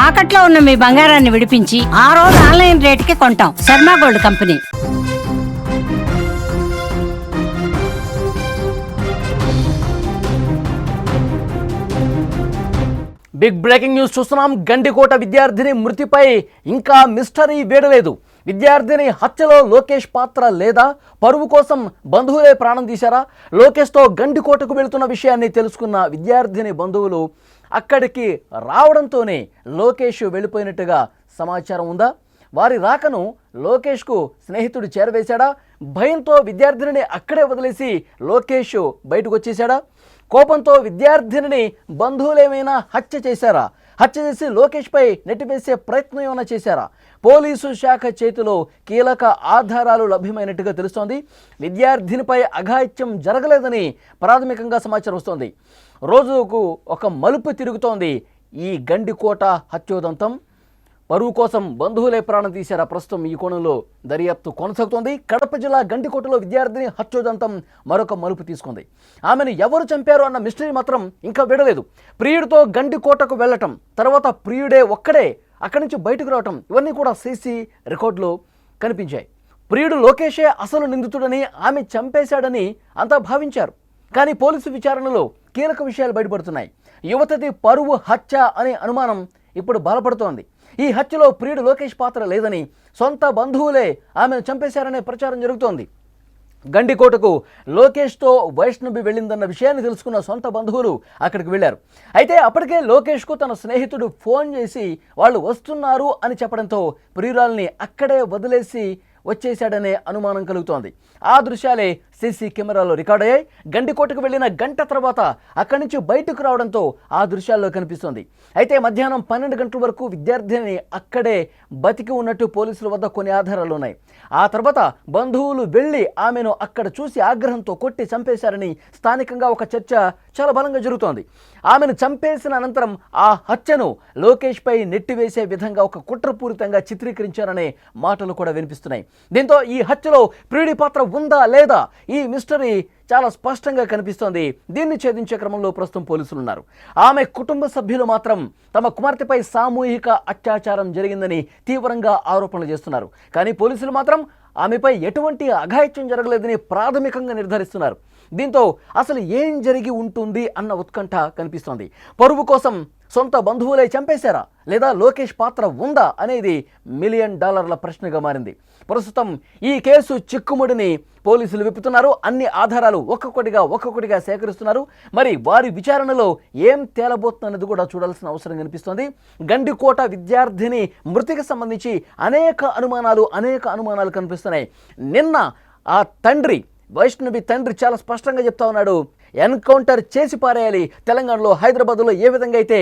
తాకట్లో ఉన్న మీ బంగారాన్ని విడిపించి ఆ రోజు ఆన్లైన్ రేటుకి కొంటాం. Sharma gold company. Big breaking news చూస్తున్నాం. గండికోట విద్యార్థిని మృతిపై ఇంకా మిస్టరీ వీడలేదు. విద్యార్థిని హత్యలో లోకేష్ పాత్ర లేదా? పరువు కోసం బంధువులే ప్రాణం తీశారా? లోకేష్తో గండికోటకు వెళుతున్న విషయాన్ని తెలుసుకున్న విద్యార్థిని బంధువులు అక్కడికి రావడంతోనే లోకేష్ వెళ్ళిపోయినట్టుగా సమాచారం ఉందా? వారి రాకను లోకేష్కు స్నేహితుడు చేరవేశాడా? భయంతో విద్యార్థినిని అక్కడే వదిలేసి లోకేష్ బయటకు వచ్చేశాడా? కోపంతో విద్యార్థినిని బంధువులేమైనా హత్య చేశారా? హత్య చేసి లోకేష్పై నెట్టివేసే ప్రయత్నం ఏమైనా చేశారా? పోలీసు శాఖ చేతిలో కీలక ఆధారాలు లభ్యమైనట్టుగా తెలుస్తోంది. విద్యార్థినిపై అఘాయిత్యం జరగలేదని ప్రాథమికంగా సమాచారం వస్తోంది. రోజుకు ఒక మలుపు తిరుగుతోంది ఈ గండికోట హత్యోదంతం. పరువు కోసం బంధువులే ప్రాణం తీశారా? ప్రస్తుతం ఈ కోణంలో దర్యాప్తు కొనసాగుతోంది. కడప జిల్లా గండికోటలో విద్యార్థిని హత్యోదంతం మరొక మలుపు తీసుకుంది. ఆమెను ఎవరు చంపారు అన్న మిస్టరీ మాత్రం ఇంకా విడలేదు. ప్రియుడితో గండికోటకు వెళ్ళటం, తర్వాత ప్రియుడే ఒక్కడే అక్కడి నుంచి బయటకు రావటం, ఇవన్నీ కూడా సీసీ రికార్డులో కనిపించాయి. ప్రియుడు లోకేషే అసలు నిందితుడని, ఆమె చంపేశాడని అంతా భావించారు. కానీ పోలీసు విచారణలో కీలక విషయాలు బయటపడుతున్నాయి. యువతది పరువు హత్య అనే అనుమానం ఇప్పుడు బలపడుతోంది. ఈ హత్యలో ప్రియుడు లోకేష్ పాత్ర లేదని, సొంత బంధువులే ఆమెను చంపేశారనే ప్రచారం జరుగుతోంది. గండికోటకు లోకేష్తో వైష్ణవి వెళ్ళిందన్న విషయాన్ని తెలుసుకున్న సొంత బంధువులు అక్కడికి వెళ్ళారు. అయితే అప్పటికే లోకేష్కు తన స్నేహితుడు ఫోన్ చేసి వాళ్ళు వస్తున్నారు అని చెప్పడంతో ప్రియురాల్ని అక్కడే వదిలేసి వచ్చేశాడనే అనుమానం కలుగుతోంది. ఆ దృశ్యాలే సీసీ కెమెరాలో రికార్డ్ అయ్యాయి. గండికోటకు వెళ్ళిన గంట తర్వాత అక్కడి నుంచి బయటకు రావడంతో ఆ దృశ్యాల్లో కనిపిస్తోంది. అయితే మధ్యాహ్నం 12 గంటల వరకు విద్యార్థిని అక్కడే బతికి ఉన్నట్టు పోలీసుల వద్ద కొన్ని ఆధారాలు ఉన్నాయి. ఆ తర్వాత బంధువులు వెళ్ళి ఆమెను అక్కడ చూసి ఆగ్రహంతో కొట్టి చంపేశారని స్థానికంగా ఒక చర్చ చాలా బలంగా జరుగుతోంది. ఆమెను చంపేసిన అనంతరం ఆ హత్యను లోకేష్పై నెట్టివేసే విధంగా ఒక కుట్రపూరితంగా చిత్రీకరించారనే మాటలు కూడా వినిపిస్తున్నాయి. దీంతో ఈ హత్యలో ప్రియుడి పాత్ర ఉందా లేదా? ఈ మిస్టరీ చాలా స్పష్టంగా కనిపిస్తోంది. దీన్ని ఛేదించే క్రమంలో ప్రస్తుతం పోలీసులు ఉన్నారు. ఆమె కుటుంబ సభ్యులు మాత్రం తమ కుమార్తెపై సామూహిక అత్యాచారం జరిగిందని తీవ్రంగా ఆరోపణలు చేస్తున్నారు. కానీ పోలీసులు మాత్రం ఆమెపై ఎటువంటి అఘాయిత్యం జరగలేదని ప్రాథమికంగా నిర్ధారిస్తున్నారు. దీంతో అసలు ఏం జరిగి ఉంటుంది అన్న ఉత్కంఠ కనిపిస్తోంది. పరువు కోసం సొంత బంధువులే చంపేశారా లేదా లోకేష్ పాత్ర ఉందా అనేది $1 మిలియన్ ప్రశ్నగా మారింది. ప్రస్తుతం ఈ కేసు చిక్కుముడిని పోలీసులు విప్పుతున్నారు. అన్ని ఆధారాలు ఒక్కొక్కటిగా సేకరిస్తున్నారు. మరి వారి విచారణలో ఏం తేలబోతుందనేది కూడా చూడాల్సిన అవసరం కనిపిస్తోంది. గండికోట విద్యార్థిని మృతికి సంబంధించి అనేక అనుమానాలు కనిపిస్తున్నాయి. నిన్న ఆ తండ్రి, వైష్ణవి తండ్రి చాలా స్పష్టంగా చెప్తా ఉన్నాడు, ఎన్కౌంటర్ చేసి పారేయాలి. తెలంగాణలో, హైదరాబాద్లో ఏ విధంగా అయితే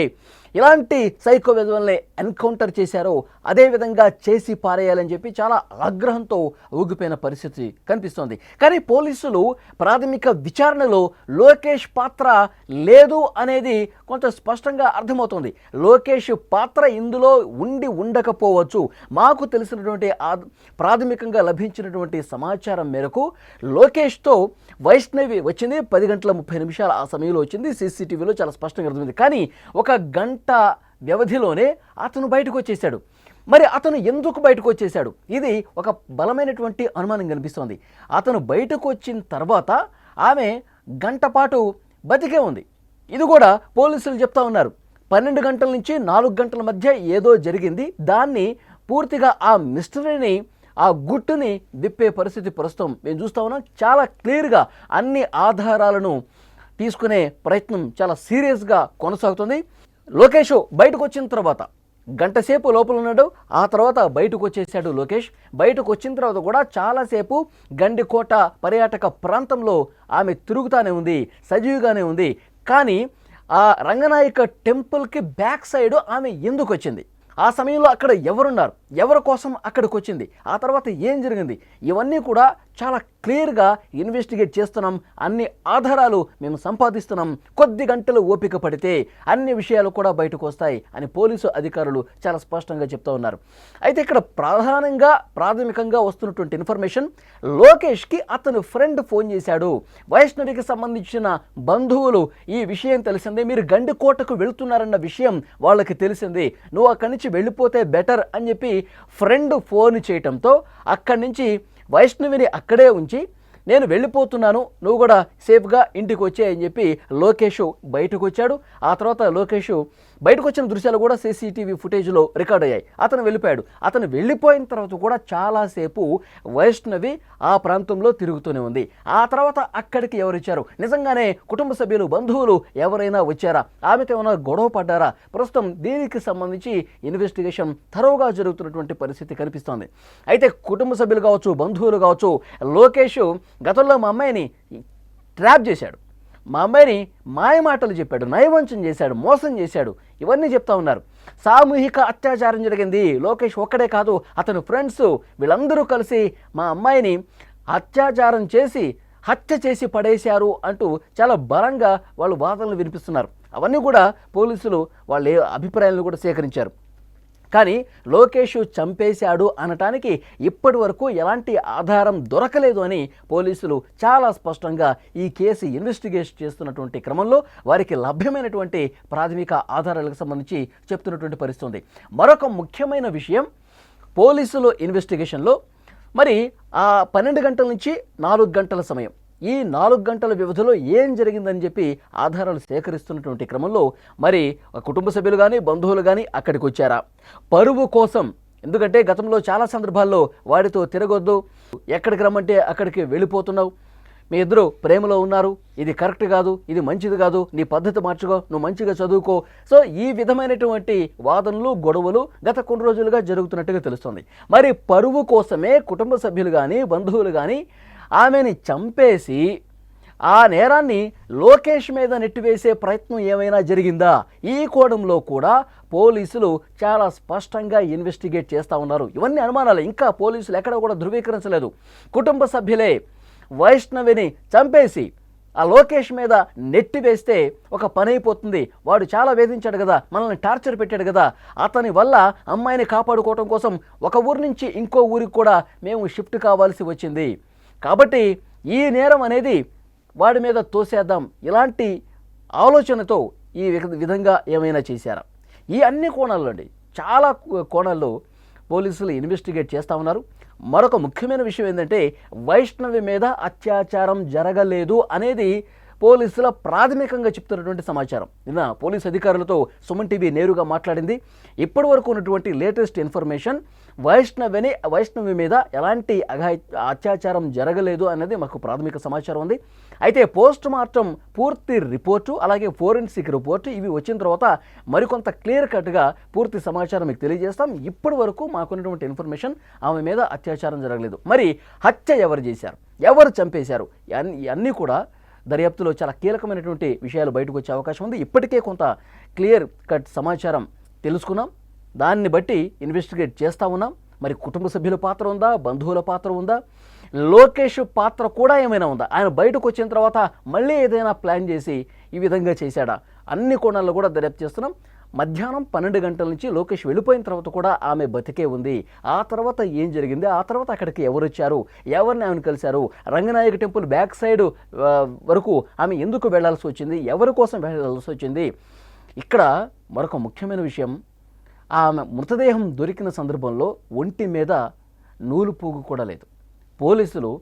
ఇలాంటి సైకో విధుల్ని ఎన్కౌంటర్ చేశారో అదే విధంగా చేసి పారేయాలని చెప్పి చాలా ఆగ్రహంతో ఊగిపోయిన పరిస్థితి కనిపిస్తోంది. కానీ పోలీసులు ప్రాథమిక విచారణలో లోకేష్ పాత్ర లేదు అనేది కొంత స్పష్టంగా అర్థమవుతుంది. లోకేష్ పాత్ర ఇందులో ఉండకపోవచ్చు. మాకు తెలిసినటువంటి ప్రాథమికంగా లభించినటువంటి సమాచారం మేరకు లోకేష్తో వైష్ణవి వచ్చింది 10:30 ఆ సమయంలో వచ్చింది. సీసీటీవీలో చాలా స్పష్టంగా అర్థమైంది. కానీ ఒక గంట వ్యవధిలోనే అతను బయటకు వచ్చేసాడు. మరి అతను ఎందుకు బయటకు వచ్చేసాడు? ఇది ఒక బలమైనటువంటి అనుమానం కనిపిస్తోంది. అతను బయటకు వచ్చిన తర్వాత ఆమె గంట పాటు బతికే ఉంది. ఇది కూడా పోలీసులు చెప్తా ఉన్నారు. 12 గంటల నుంచి 4 గంటల మధ్య ఏదో జరిగింది. దాన్ని పూర్తిగా ఆ మిస్టరీని, ఆ గుట్టుని విప్పే పరిస్థితి ప్రస్తుతం మేము చూస్తూ ఉన్నాం. చాలా క్లియర్గా అన్ని ఆధారాలను తీసుకునే ప్రయత్నం చాలా సీరియస్గా కొనసాగుతుంది. లోకేష్ బయటకు వచ్చిన తర్వాత గంటసేపు లోపల ఉన్నాడు. ఆ తర్వాత బయటకు వచ్చేసాడు లోకేష్. బయటకు వచ్చిన తర్వాత కూడా చాలాసేపు గండికోట పర్యాటక ప్రాంతంలో ఆమె తిరుగుతూనే ఉంది, సజీవుగానే ఉంది. కానీ ఆ రంగనాయక టెంపుల్కి బ్యాక్ సైడ్ ఆమె ఎందుకు వచ్చింది? ఆ సమయంలో అక్కడ ఎవరున్నారు? ఎవరి కోసం అక్కడికి వచ్చింది? ఆ తర్వాత ఏం జరిగింది? ఇవన్నీ కూడా చాలా క్లియర్గా ఇన్వెస్టిగేట్ చేస్తున్నాం, అన్ని ఆధారాలు మేము సంపాదిస్తున్నాం, కొద్ది గంటలు ఓపిక పడితే అన్ని విషయాలు కూడా బయటకు వస్తాయి అని పోలీసు అధికారులు చాలా స్పష్టంగా చెప్తూ ఉన్నారు. అయితే ఇక్కడ ప్రాథమికంగా వస్తున్నటువంటి ఇన్ఫర్మేషన్, లోకేష్కి అతను ఫ్రెండ్ ఫోన్ చేశాడు. వైష్ణవికి సంబంధించిన బంధువులు ఈ విషయం తెలిసిందే, మీరు గండికోటకు వెళ్తున్నారన్న విషయం వాళ్ళకి తెలిసింది, నువ్వు అక్కడి నుంచి వెళ్ళిపోతే బెటర్ అని చెప్పి ఫ్రెండ్ ఫోన్ చేయటంతో అక్కడి నుంచి వైష్ణవిని అక్కడే ఉంచి నేను వెళ్ళిపోతున్నాను, నువ్వు కూడా సేఫ్గా ఇంటికి వచ్చాయని చెప్పి లోకేష్ బయటకు వచ్చాడు. ఆ తర్వాత లోకేష్ బయటకు వచ్చిన దృశ్యాలు కూడా సీసీటీవీ ఫుటేజ్లో రికార్డ్ అయ్యాయి. అతను వెళ్ళిపోయాడు. అతను వెళ్ళిపోయిన తర్వాత కూడా చాలాసేపు వైష్ణవి ఆ ప్రాంతంలో తిరుగుతూనే ఉంది. ఆ తర్వాత అక్కడికి ఎవరు వచ్చారు, నిజంగానే కుటుంబ సభ్యులు బంధువులు ఎవరైనా వచ్చారా, ఆమెతో ఏమైనా గొడవ పడ్డారా, ప్రస్తుతం దీనికి సంబంధించి ఇన్వెస్టిగేషన్ థరోగా జరుగుతున్నటువంటి పరిస్థితి కనిపిస్తోంది. అయితే కుటుంబ సభ్యులు కావచ్చు, బంధువులు కావచ్చు, లోకేష్ గతంలో మా అమ్మాయిని ట్రాప్ చేశాడు, మా అమ్మాయిని మాయమాటలు చెప్పాడు, నయవంచం చేశాడు, మోసం చేశాడు, ఇవన్నీ చెప్తా ఉన్నారు. సామూహిక అత్యాచారం జరిగింది, లోకేష్ ఒక్కడే కాదు అతని ఫ్రెండ్స్ వీళ్ళందరూ కలిసి మా అమ్మాయిని అత్యాచారం చేసి హత్య చేసి పడేశారు అంటూ చాలా బలంగా వాళ్ళు వాదనలు వినిపిస్తున్నారు. అవన్నీ కూడా పోలీసులు వాళ్ళ అభిప్రాయాలను కూడా సేకరించారు. కానీ లోకేష్ చంపేశాడు అనటానికి ఇప్పటి వరకు ఎలాంటి ఆధారం దొరకలేదు అని పోలీసులు చాలా స్పష్టంగా ఈ కేసు ఇన్వెస్టిగేషన్ చేస్తున్నటువంటి క్రమంలో వారికి లభ్యమైనటువంటి ప్రాథమిక ఆధారాలకు సంబంధించి చెప్తున్నటువంటి పరిస్థితి ఉంది. మరొక ముఖ్యమైన విషయం, పోలీసులు ఇన్వెస్టిగేషన్లో మరి ఆ 12 గంటల నుంచి 4 గంటల సమయం, ఈ 4 గంటల వ్యవధిలో ఏం జరిగిందని చెప్పి ఆధారాలు సేకరిస్తున్నటువంటి క్రమంలో మరి కుటుంబ సభ్యులు కానీ బంధువులు కానీ అక్కడికి వచ్చారా, పరువు కోసం, ఎందుకంటే గతంలో చాలా సందర్భాల్లో వాడితో తిరగొద్దు, ఎక్కడికి రమ్మంటే అక్కడికి వెళ్ళిపోతున్నావు, మీ ఇద్దరు ప్రేమలో ఉన్నారు, ఇది కరెక్ట్ కాదు, ఇది మంచిది కాదు, నీ పద్ధతి మార్చుకో, నువ్వు మంచిగా చదువుకో. సో ఈ విధమైనటువంటి వాదనలు గొడవలు గత కొన్ని రోజులుగా జరుగుతున్నట్టుగా తెలుస్తుంది. మరి పరువు కోసమే కుటుంబ సభ్యులు కానీ బంధువులు కానీ ఆమెని చంపేసి ఆ నేరాన్ని లోకేష్ మీద నెట్టివేసే ప్రయత్నం ఏమైనా జరిగిందా, ఈ కోణంలో కూడా పోలీసులు చాలా స్పష్టంగా ఇన్వెస్టిగేట్ చేస్తూ ఉన్నారు. ఇవన్నీ అనుమానాలు, ఇంకా పోలీసులు ఎక్కడ కూడా ధృవీకరించలేదు. కుటుంబ సభ్యులే వైష్ణవిని చంపేసి ఆ లోకేష్ మీద నెట్టివేస్తే ఒక పని అయిపోతుంది, వాడు చాలా వేధించాడు కదా, మనల్ని టార్చర్ పెట్టాడు కదా, అతని వల్ల అమ్మాయిని కాపాడుకోవడం కోసం ఒక ఊరి నుంచి ఇంకో ఊరికి కూడా మేము షిఫ్ట్ కావాల్సి వచ్చింది, కాబట్టి ఈ నేరం అనేది వాడి మీద తోసేద్దాం, ఇలాంటి ఆలోచనతో ఈ విధంగా ఏమైనా చేశారా, ఈ అన్ని కోణాల్లో అండి చాలా కోణాల్లో పోలీసులు ఇన్వెస్టిగేట్ చేస్తూ ఉన్నారు. మరొక ముఖ్యమైన విషయం ఏంటంటే, వైష్ణవి మీద అత్యాచారం జరగలేదు అనేది పోలీసుల ప్రాథమికంగా చెప్తున్నటువంటి సమాచారం. నిన్న పోలీసు అధికారులతో సుమన్ టీవీ నేరుగా మాట్లాడింది. ఇప్పటి వరకు ఉన్నటువంటి లేటెస్ట్ ఇన్ఫర్మేషన్, వైష్ణవి మీద ఎలాంటి అత్యాచారం జరగలేదు అనేది మాకు ప్రాథమిక సమాచారం ఉంది. అయితే పోస్ట్ మార్టం పూర్తి రిపోర్టు అలాగే ఫోరెన్సిక్ రిపోర్టు ఇవి వచ్చిన తర్వాత మరికొంత క్లియర్ కట్గా పూర్తి సమాచారం మీకు తెలియజేస్తాం. ఇప్పటి వరకు మాకున్నటువంటి ఇన్ఫర్మేషన్ ఆమె మీద అత్యాచారం జరగలేదు. మరి హత్య ఎవరు చేశారు, ఎవరు చంపేశారు, ఇవన్నీ కూడా దర్యాప్తులో చాలా కీలకమైనటువంటి విషయాలు బయటకు వచ్చే అవకాశం ఉంది. ఇప్పటికే కొంత క్లియర్ కట్ సమాచారం తెలుసుకున్నాం, దాన్ని బట్టి ఇన్వెస్టిగేట్ చేస్తూ ఉన్నాం. మరి కుటుంబ సభ్యుల పాత్ర ఉందా, బంధువుల పాత్ర ఉందా, లోకేష్ పాత్ర కూడా ఏమైనా ఉందా, ఆయన బయటకు వచ్చిన తర్వాత మళ్ళీ ఏదైనా ప్లాన్ చేసి ఈ విధంగా చేశాడా, అన్ని కోణాల్లో కూడా దర్యాప్తు చేస్తున్నాం. మధ్యాహ్నం 12 గంటల నుంచి లోకేష్ వెళ్ళిపోయిన తర్వాత కూడా ఆమె బతికే ఉంది. ఆ తర్వాత ఏం జరిగింది, ఆ తర్వాత అక్కడికి ఎవరు వచ్చారు, ఎవరిని ఆమెను కలిశారు, రంగనాయక టెంపుల్ బ్యాక్ సైడ్ వరకు ఆమె ఎందుకు వెళ్లాల్సి వచ్చింది, ఎవరి కోసం వెళ్లాల్సి వచ్చింది. ఇక్కడ మరొక ముఖ్యమైన విషయం, ఆమె మృతదేహం దొరికిన సందర్భంలో ఒంటి మీద నూలు పోగు కూడా లేదు. పోలీసులు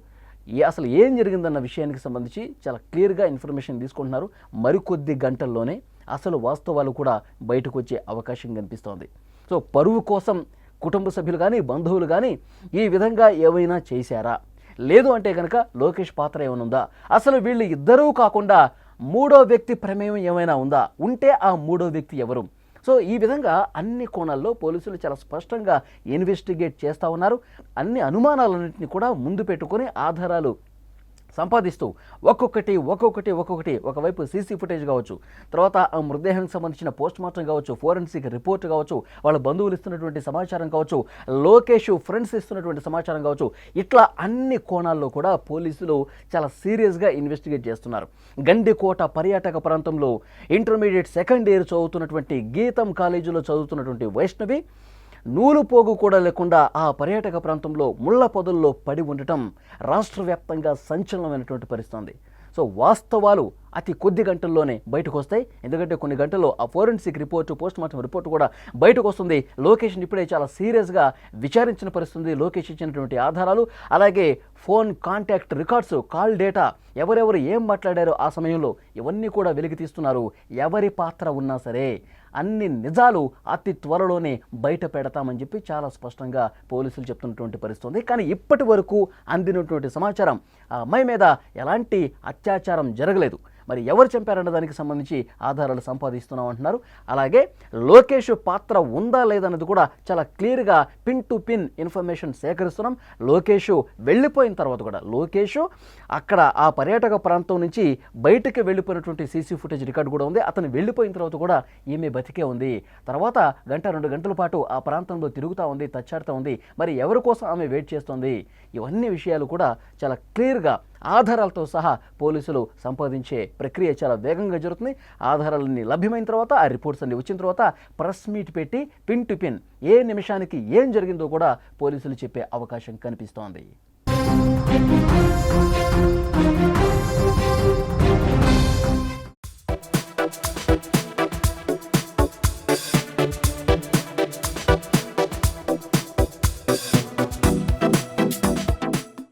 అసలు ఏం జరిగిందన్న విషయానికి సంబంధించి చాలా క్లియర్గా ఇన్ఫర్మేషన్ తీసుకుంటున్నారు. మరికొద్ది గంటల్లోనే అసలు వాస్తవాలు కూడా బయటకు వచ్చే అవకాశం కనిపిస్తోంది. సో పరువు కోసం కుటుంబ సభ్యులు కానీ బంధువులు కానీ ఈ విధంగా ఏమైనా చేశారా, లేదు అంటే కనుక లోకేష్ పాత్ర ఏమైనా ఉందా, అసలు వీళ్ళు ఇద్దరూ కాకుండా మూడో వ్యక్తి ప్రమేయం ఏమైనా ఉందా, ఉంటే ఆ మూడో వ్యక్తి ఎవరు. సో ఈ విధంగా అన్ని కోణాల్లో పోలీసులు చాలా స్పష్టంగా ఇన్వెస్టిగేట్ చేస్తూ ఉన్నారు. అన్ని అనుమానాలన్నింటినీ కూడా ముందు పెట్టుకొని ఆధారాలు సంపాదిస్తూ ఒక్కొక్కటి ఒకవైపు సీసీ ఫుటేజ్ కావచ్చు, తర్వాత ఆ మృతదేహానికి సంబంధించిన పోస్ట్ మార్టం కావచ్చు, ఫోరెన్సిక్ రిపోర్ట్ కావచ్చు, వాళ్ళ బంధువులు ఇస్తున్నటువంటి సమాచారం కావచ్చు, లోకేష్ ఫ్రెండ్స్ ఇస్తున్నటువంటి సమాచారం కావచ్చు, ఇట్లా అన్ని కోణాల్లో కూడా పోలీసులు చాలా సీరియస్గా ఇన్వెస్టిగేట్ చేస్తున్నారు. గండికోట పర్యాటక ప్రాంతంలో ఇంటర్మీడియట్ సెకండ్ ఇయర్ చదువుతున్నటువంటి గీతం కాలేజీలో చదువుతున్నటువంటి వైష్ణవి నూలు పోగు కూడా లేకుండా ఆ పర్యాటక ప్రాంతంలో ముళ్ళ పొదల్లో పడి ఉండటం రాష్ట్ర వ్యాప్తంగా సంచలనమైనటువంటి పరిస్థితి. సో వాస్తవాలు అతి కొద్ది గంటల్లోనే బయటకు వస్తాయి. ఎందుకంటే కొన్ని గంటల్లో ఆ forensic report, post mortem report కూడా బయటకు వస్తుంది. లోకేష్ని ఇప్పుడే చాలా సీరియస్గా విచారించిన పరిస్థితి. లోకేష్ ఇచ్చినటువంటి ఆధారాలు, అలాగే phone contact records, call data, ఎవరెవరు ఏం మాట్లాడారో ఆ సమయంలో ఇవన్నీ కూడా వెలికి తీస్తున్నారు. ఎవరి పాత్ర ఉన్నా సరే అన్ని నిజాలు అతి త్వరలోనే బయట పెడతామని చెప్పి చాలా స్పష్టంగా పోలీసులు చెప్తున్నటువంటి పరిస్థితి. కానీ ఇప్పటి వరకు అందినటువంటి సమాచారం ఆ అమ్మాయి మీద ఎలాంటి అత్యాచారం జరగలేదు. మరి ఎవరు చంపారన్న దానికి సంబంధించి ఆధారాలు సంపాదిస్తున్నాం అంటున్నారు. అలాగే లోకేష్ పాత్ర ఉందా లేదన్నది కూడా చాలా క్లియర్గా పిన్ టు పిన్ ఇన్ఫర్మేషన్ సేకరిస్తున్నాం. లోకేష్ వెళ్ళిపోయిన తర్వాత కూడా, లోకేష్ అక్కడ ఆ పర్యాటక ప్రాంతం నుంచి బయటకు వెళ్ళిపోయినటువంటి సీసీ ఫుటేజ్ రికార్డు కూడా ఉంది. అతను వెళ్ళిపోయిన తర్వాత కూడా ఈమె బతికే ఉంది. తర్వాత 1-2 గంటల పాటు ఆ ప్రాంతంలో తిరుగుతూ ఉంది, తచ్చాడుతూ ఉంది. మరి ఎవరి కోసం ఆమె వెయిట్ చేస్తుంది? ఇవన్నీ విషయాలు కూడా చాలా క్లియర్గా ఆధారాలతో సహా పోలీసులు సంపాదించే ప్రక్రియ చాలా వేగంగా జరుగుతుంది. ఆధారాలన్నీ లభ్యమైన తర్వాత, ఆ రిపోర్ట్స్ అన్ని వచ్చిన తర్వాత ప్రెస్ మీట్ పెట్టి పిన్ టు పిన్ ఏ నిమిషానికి ఏం జరిగిందో కూడా పోలీసులు చెప్పే అవకాశం కనిపిస్తోంది.